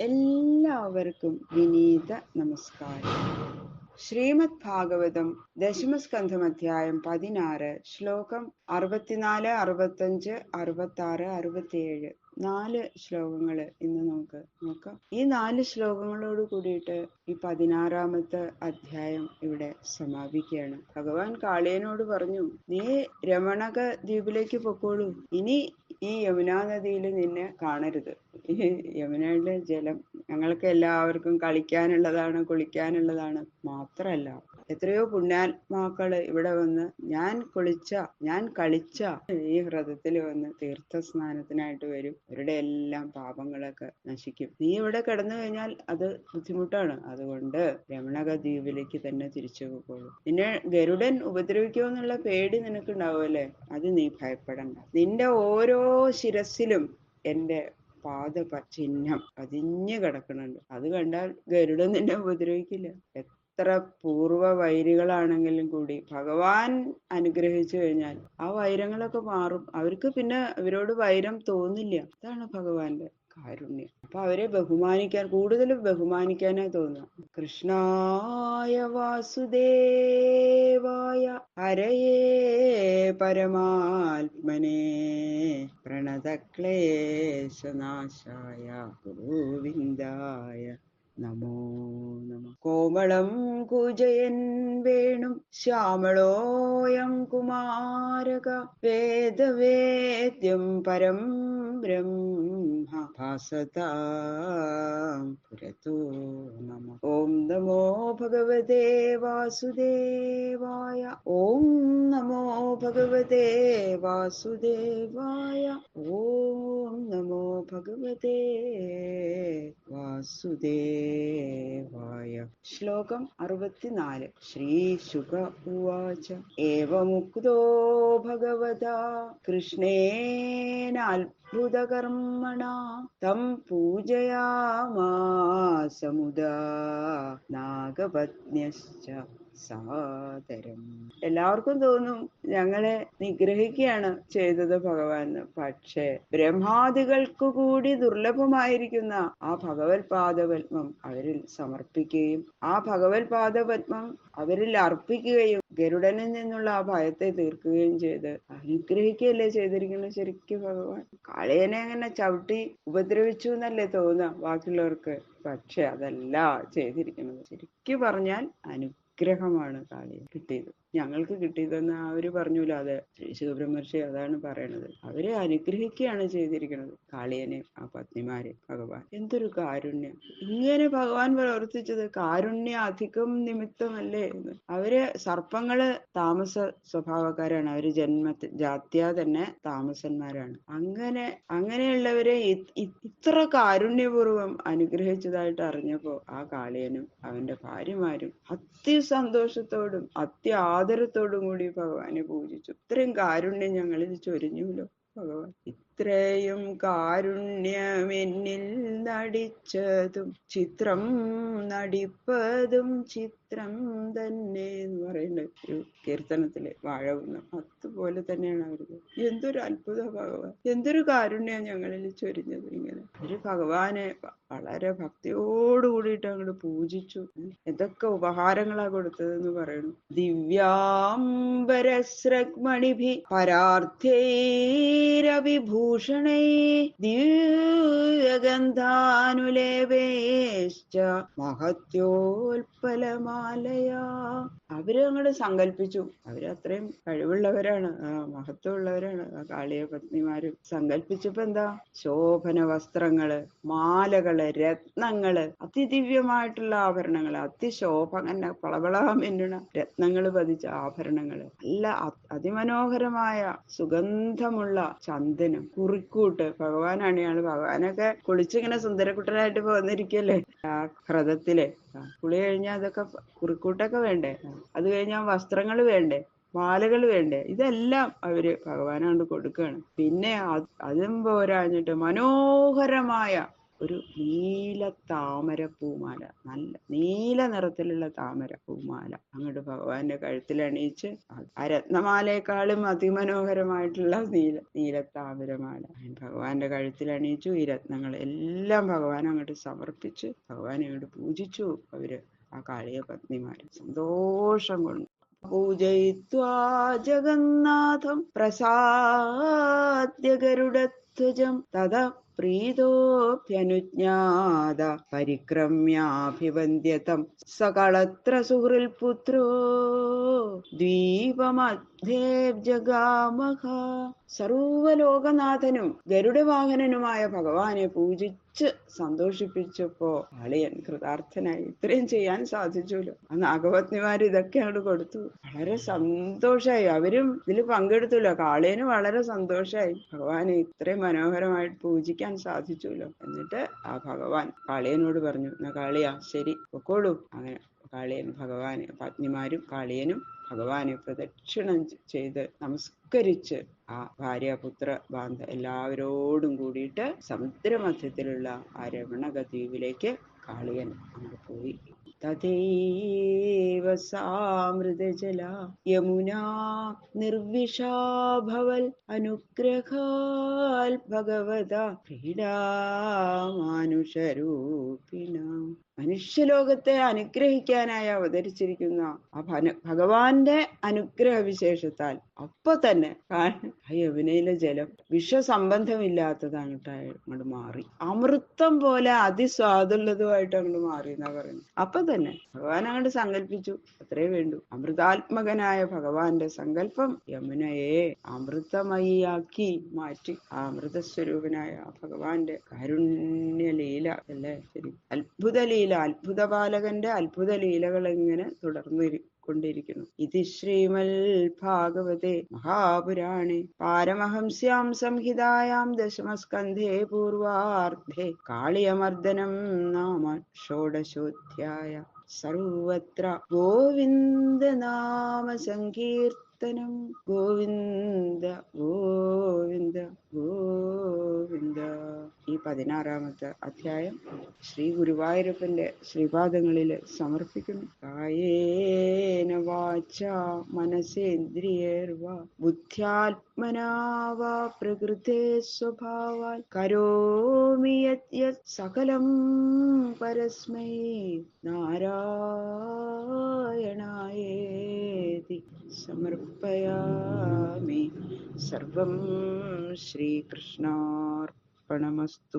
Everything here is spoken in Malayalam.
എല്ലാവർക്കും വിനീത നമസ്കാരം. ശ്രീമദ് ഭാഗവതം ദശമസ്കന്ധം അധ്യായം 16 ശ്ലോകം 64, 65, 66, 67 4 ശ്ലോകങ്ങൾ ഇന്ന് നമുക്ക് നോക്കാം. ഈ 4 ശ്ലോകങ്ങളോട് കൂടിയിട്ട് ഈ 16-ാമത്തെ അധ്യായം ഇവിടെ സമാപിക്കുകയാണ്. ഭഗവാൻ കാളിയനോട് പറഞ്ഞു, നീ രമണക ദ്വീപിലേക്ക് പൊക്കോളൂ. ഇനി ഈ യമുനാ നദിയിൽ നിന്നെ കാണരുത്. ഈ യമുനയിലെ ജലം ഞങ്ങൾക്ക് എല്ലാവർക്കും കളിക്കാനുള്ളതാണ്, കുളിക്കാനുള്ളതാണ്. മാത്രല്ല, എത്രയോ പുണ്യാത്മാക്കള് ഇവിടെ വന്ന് ഞാൻ കളിച്ച ഈ വ്രതത്തിൽ വന്ന് തീർത്ഥ സ്നാനത്തിനായിട്ട് വരും. അവരുടെ എല്ലാം പാപങ്ങളൊക്കെ നശിക്കും. നീ ഇവിടെ കിടന്നു കഴിഞ്ഞാൽ അത് ബുദ്ധിമുട്ടാണ്. അതുകൊണ്ട് രമണക ദ്വീപിലേക്ക് തന്നെ തിരിച്ചു പോകോളൂ. നിന്നെ ഗരുഡൻ ഉപദ്രവിക്കുമെന്നുള്ള പേടി നിനക്കുണ്ടാവുമല്ലേ? അത് നീ ഭയപ്പെടണ്ട. നിന്റെ ഓരോ ശിരസിലും എന്റെ പാദചിഹ്നം പതിഞ്ഞു കിടക്കുന്നുണ്ട്. അത് കണ്ടാൽ ഗരുഡൻ നിന്നെ ഉപദ്രവിക്കില്ല. എത്ര പൂർവ വൈരികളാണെങ്കിലും കൂടി ഭഗവാൻ അനുഗ്രഹിച്ചു കഴിഞ്ഞാൽ ആ വൈരങ്ങളൊക്കെ മാറും. അവർക്ക് പിന്നെ അവരോട് വൈരം തോന്നില്ല. അതാണ് ഭഗവാന്റെ കാരുണ്യം. അപ്പൊ അവരെ കൂടുതലും ബഹുമാനിക്കാനേ തോന്നുക. കൃഷ്ണായ വാസുദേവായ ഹരയേ പരമാത്മനേ പ്രണതക്ലേശനാശായ ഗോവിന്ദായ നമോ നമ. കോമളം കൂജയൻ വേണും ശ്യാമളോയം കുമാരക വേദവേദ്യം പരം ബ്രഹ്മ ഭാസതാം പുരതോ നമ. ഓം നമോ ഭഗവതേ വാസുദേവായ. ഓം നമോ ഭഗവതേ വാസുദേവായ. ഓം നമോ ഭഗവതേ വാസുദേവായ. ശ്ലോകം 64. ശ്രീശുക ഉവാച. ഏവമുക്തോ ഭഗവതാ കൃഷ്ണേന അത്ഭുതകർമ്മണാ തം പൂജയാമാസ മുദാ നാഗപത്ന്യശ്ച സാദരം. എല്ലാവർക്കും തോന്നും ഞങ്ങളെ നിഗ്രഹിക്കുകയാണ് ചെയ്തത് ഭഗവാൻ. പക്ഷേ ബ്രഹ്മാദികൾക്കു കൂടി ദുർലഭമായിരിക്കുന്ന ആ ഭഗവത് പാദപത്മം അവരിൽ സമർപ്പിക്കുകയും ആ ഭഗവത് പാദപത്മം അവരിൽ അർപ്പിക്കുകയും ഗരുഡനിൽ നിന്നുള്ള ആ ഭയത്തെ തീർക്കുകയും ചെയ്ത് അനുഗ്രഹിക്കുകയല്ലേ ചെയ്തിരിക്കുന്നത് ശരിക്കും ഭഗവാൻ. കാളിയനെ അങ്ങനെ ചവിട്ടി ഉപദ്രവിച്ചു എന്നല്ലേ തോന്നുക ബാക്കിയുള്ളവർക്ക്. പക്ഷെ അതല്ല ചെയ്തിരിക്കുന്നത്. ശരിക്കും പറഞ്ഞാൽ അനുഗ്രഹമാണ് കാളിയൻ കിട്ടിയത്. ഞങ്ങൾക്ക് കിട്ടിയതെന്ന് അവര് പറഞ്ഞൂല. അത് ശ്രീ ശിവബ്രഹ്മർഷി അതാണ് പറയണത്. അവരെ അനുഗ്രഹിക്കുകയാണ് ചെയ്തിരിക്കുന്നത് കാളിയനെ, ആ പത്നിമാരെ. ഭഗവാൻ എന്തൊരു കാരുണ്യം! ഇങ്ങനെ ഭഗവാൻ പ്രവർത്തിച്ചത് കാരുണ്യ അധികം നിമിത്തമല്ലേ എന്ന്. അവര് സർപ്പങ്ങള് താമസ സ്വഭാവക്കാരാണ്. അവര് ജാത്യാ തന്നെ താമസന്മാരാണ്. അങ്ങനെയുള്ളവരെ ഇത്ര കാരുണ്യപൂർവ്വം അനുഗ്രഹിച്ചതായിട്ട് അറിഞ്ഞപ്പോ ആ കാളിയനും അവന്റെ ഭാര്യമാരും സന്തോഷത്തോടും ആദരത്തോടും കൂടി ഭഗവാനെ പൂജിച്ചു. ഇത്രയും കാരുണ്യം ഞങ്ങളിൽ ചൊരിഞ്ഞുല്ലോ ഭഗവാൻ. ഇത്രയും കാരുണ്യമെന്നിൽ നടിച്ചതും ചിത്രം നടിപ്പതും ചിത്രം തന്നെ എന്ന് പറയുന്നത് ഒരു കീർത്തനത്തിലെ വാഴവുന്ന അതുപോലെ തന്നെയാണ് അവർക്ക്. എന്തൊരു അത്ഭുത ഭഗവാൻ, എന്തൊരു കാരുണ്യം ഞങ്ങളിൽ ചൊരിഞ്ഞത്. ഇങ്ങനെ ഒരു ഭഗവാനെ വളരെ ഭക്തിയോട് കൂടിയിട്ട് അങ്ങോട്ട് പൂജിച്ചു. എന്തൊക്കെ ഉപഹാരങ്ങളാ കൊടുത്തതെന്ന് പറയണു. ദിവ്യാംബരസ്രഗ്മണിഭി പരാർത്ഥൈരവിഭൂഷണൈ ദിവ്യഗന്ധാനുലേപേശ്ച മഹത്യോൽപലമാലയാ. അവര് അങ്ങോട്ട് സങ്കല്പിച്ചു. അവരത്രയും കഴിവുള്ളവരാണ്, മഹത്വമുള്ളവരാണ് ആ കാളിയ പത്നിമാരും. സങ്കല്പിച്ചപ്പോ എന്താ, ശോഭന വസ്ത്രങ്ങള്, മാലകള്, രത്നങ്ങള്, അതിദിവ്യമായിട്ടുള്ള ആഭരണങ്ങള്, അതിശോഭന പളപള മിന്നുന്ന രത്നങ്ങള് പതിച്ച ആഭരണങ്ങള്, നല്ല അതിമനോഹരമായ സുഗന്ധമുള്ള ചന്ദനം, കുറിക്കൂട്ട്. ഭഗവാനാണ്. ഭഗവാനൊക്കെ കുളിച്ചിങ്ങനെ സുന്ദരക്കുട്ടനായിട്ട് പോന്നിരിക്കല്ലേ ആ വ്രതത്തില്. കുളി കഴിഞ്ഞാൽ അതൊക്കെ കുറിക്കൂട്ടൊക്കെ വേണ്ടേ? അത് കഴിഞ്ഞാൽ വസ്ത്രങ്ങൾ വേണ്ടേ? മാലകൾ വേണ്ടേ? ഇതെല്ലാം അവര് ഭഗവാനോട് കൊടുക്കുകയാണ്. പിന്നെ അതും പോരാഞ്ഞിട്ട് മനോഹരമായ ഒരു നീല താമര പൂമാല, നല്ല നീല നിറത്തിലുള്ള താമര പൂമാല അങ്ങോട്ട് ഭഗവാന്റെ കഴുത്തിൽ അണിയിച്ച്, ആ രത്നമാലയെക്കാളും അതിമനോഹരമായിട്ടുള്ള നീല താമരമാല ഭഗവാന്റെ കഴുത്തിൽ അണിയിച്ചു. ഈ രത്നങ്ങൾ എല്ലാം ഭഗവാൻ അങ്ങോട്ട് സമർപ്പിച്ച് ഭഗവാനെ അങ്ങോട്ട് പൂജിച്ചു. അവര് ആ കാളിയ പത്നിമാര് സന്തോഷം കൊണ്ട്. പൂജയിത്വാ ജഗന്നാഥം പ്രസാദ്യ ഗരുഡധ്വജം തത പ്രീതോപ്യനുജ്ഞാത പരിക്രമ്യാഭിവന്ദ്യതം സകളത്ര സുഹൃൽപുത്രോ ദ്വീപമധ്യേ ജഗാമഹ. സർവലോകനാഥനും ഗരുഡവാഹനനുമായ ഭഗവാനെ പൂജിച്ച് സന്തോഷിപ്പിച്ചപ്പോ കാളിയൻ കൃതാർത്ഥനായി. ഇത്രയും ചെയ്യാൻ സാധിച്ചല്ലോ. ആ നാഗപത്നിമാര് ഇതൊക്കെയാണ് കൊടുത്തു. വളരെ സന്തോഷായി. അവരും ഇതിൽ പങ്കെടുത്തല്ലോ. കാളിയന് വളരെ സന്തോഷായി. ഭഗവാനെ ഇത്രയും മനോഹരമായിട്ട് പൂജിക്കാൻ സാധിച്ചല്ലോ. എന്നിട്ട് ആ ഭഗവാൻ കാളിയനോട് പറഞ്ഞു, എന്നാ കാളിയാ ശരി പൊക്കോളൂ. അങ്ങനെ കാളിയൻ ഭഗവാന്, പത്നിമാരും കാളിയനും ഭഗവാനെ പ്രദക്ഷിണം ചെയ്ത് നമസ്കരിച്ച് ആ ഭാര്യാപുത്ര ബാന്ധ എല്ലാവരോടും കൂടിയിട്ട് സമുദ്രമധ്യത്തിലുള്ള ആ രമണക ദ്വീപിലേക്ക് കാളിയൻ അങ്ങോട്ട് പോയി. തഥൈവ സാമൃതജല യമുനാ നിർവിഷാഭവൽ അനുഗ്രഹാൽ ഭഗവത ക്രീഡാമാനുഷരൂപിണ. മനുഷ്യലോകത്തെ അനുഗ്രഹിക്കാനായി അവതരിച്ചിരിക്കുന്ന ആ ഭഗവാന്റെ അനുഗ്രഹ വിശേഷത്താൽ അപ്പൊ തന്നെ ആ യമുനയിലെ ജലം വിഷസംബന്ധമില്ലാത്തത് അങ്ങോട്ട് മാറി. അമൃതം പോലെ അതിസ്വാദുള്ളതുമായിട്ട് അങ്ങോട്ട് മാറി എന്നാ പറയുന്നത്. അപ്പൊ തന്നെ ഭഗവാൻ അങ്ങോട്ട് സങ്കല്പിച്ചു, അത്രേ വേണ്ടു. അമൃതാത്മകനായ ഭഗവാന്റെ സങ്കല്പം യമുനയെ അമൃതമയിയാക്കി മാറ്റി. ആ അമൃതസ്വരൂപനായ ഭഗവാന്റെ കാരുണ്യലീല അല്ലേ, ശരി, അത്ഭുത ലീല, അത്ഭുത ബാലകന്റെ അത്ഭുത ലീലകൾ ഇങ്ങനെ കൊണ്ടിരിക്കുന്നു. ഇത് ശ്രീമൽ ഭാഗവതേ മഹാപുരാണേ പാരമഹംസ്യാം സംഹിതായാം ദശമസ്കന്ധേ പൂർവാർദ്ധേ കാളിയമർദ്ദനം നാമ ഷോഡശോധ്യായ. സർവത്ര ഗോവിന്ദ നാമ സങ്കീർത്തനം. ഗോവിന്ദ ഗോവിന്ദ ഗോവിന്ദ. ഈ 16-ാമത്തെ അധ്യായം ശ്രീ ഗുരുവായൂരപ്പന്റെ ശ്രീപാദങ്ങളിൽ സമർപ്പിക്കുന്നു. കായേന വാച മനസേന്ദ്രിയേർവാ ബുദ്ധ്യാത്മനാ വാ പ്രകൃതേ സ്വഭാവാൽ കരോമി യത് സകലം പരസ്മൈ നാരായണായേതി സമർപ്പയാമി. സർവം ശ്രീകൃഷ്ണാർപ്പണമസ്തു.